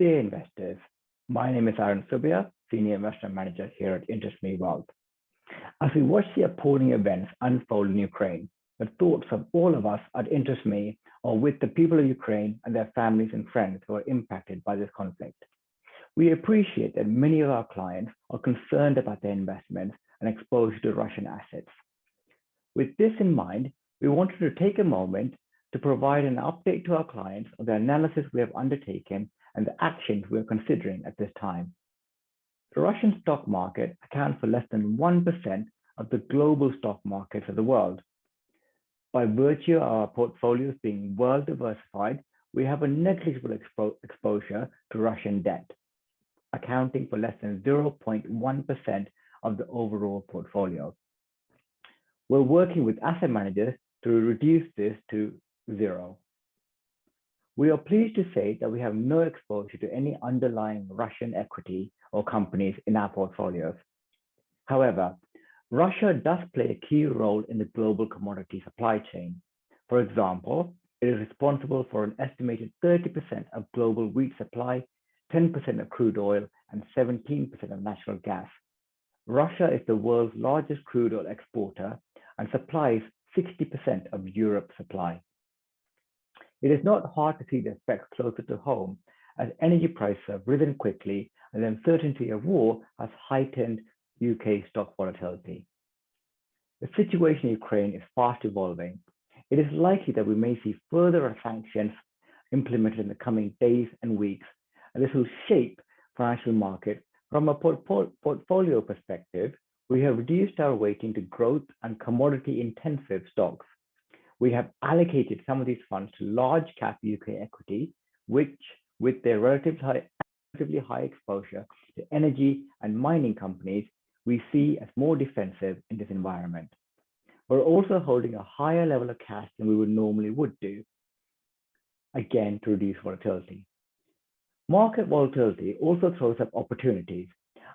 Dear investors, my name is Arun Subbiah, Senior Investment Manager here at InterestMe Wealth. As we watch the appalling events unfold in Ukraine, the thoughts of all of us at InterestMe are with the people of Ukraine and their families and friends who are impacted by this conflict. We appreciate that many of our clients are concerned about their investments and exposure to Russian assets. With this in mind, we wanted to take a moment to provide an update to our clients of the analysis we have undertaken and the actions we are considering at this time. The Russian stock market accounts for less than 1% of the global stock markets of the world. By virtue of our portfolios being well diversified, we have a negligible exposure to Russian debt, accounting for less than 0.1% of the overall portfolio. We're working with asset managers to reduce this to zero. We are pleased to say that we have no exposure to any underlying Russian equity or companies in our portfolios. However, Russia does play a key role in the global commodity supply chain. For example, it is responsible for an estimated 30% of global wheat supply, 10% of crude oil, and 17% of natural gas. Russia is the world's largest crude oil exporter and supplies 60% of Europe's supply. It is not hard to see the effects closer to home, as energy prices have risen quickly and the uncertainty of war has heightened UK stock volatility. The situation in Ukraine is fast evolving. It is likely that we may see further sanctions implemented in the coming days and weeks, and this will shape financial markets. From a portfolio perspective, we have reduced our weighting to growth and commodity-intensive stocks. We have allocated some of these funds to large cap UK equity, which, with their relatively high exposure to energy and mining companies, we see as more defensive in this environment. We're also holding a higher level of cash than we normally would do, again, to reduce volatility. Market volatility also throws up opportunities,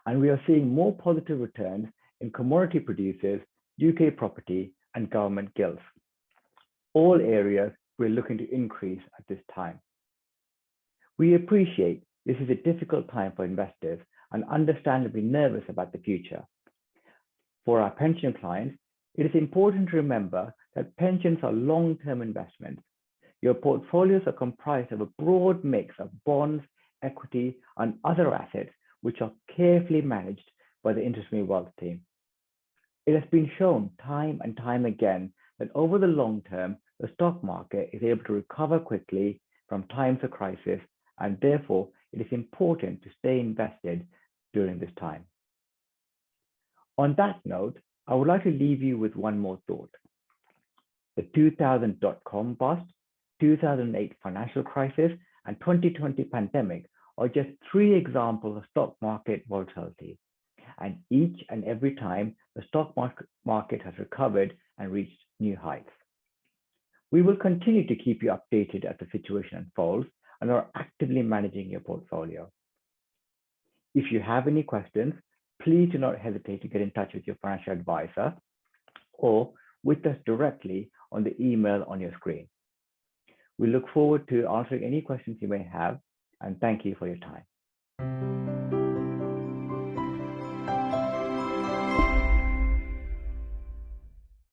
and we are seeing more positive returns in commodity producers, UK property, and government gilts. All areas we're looking to increase at this time. We appreciate this is a difficult time for investors and understandably nervous about the future. For our pension clients, it is important to remember that pensions are long-term investments. Your portfolios are comprised of a broad mix of bonds, equity, and other assets, which are carefully managed by the InterestMe Wealth team. It has been shown time and time again that over the long term, the stock market is able to recover quickly from times of crisis, and therefore it is important to stay invested during this time. On that note, I would like to leave you with one more thought. The 2000 dot-com bust, 2008 financial crisis, and 2020 pandemic are just 3 examples of stock market volatility. And each and every time, the stock market has recovered and reached new heights. We will continue to keep you updated as the situation unfolds and are actively managing your portfolio. If you have any questions, please do not hesitate to get in touch with your financial advisor or with us directly on the email on your screen. We look forward to answering any questions you may have, and thank you for your time.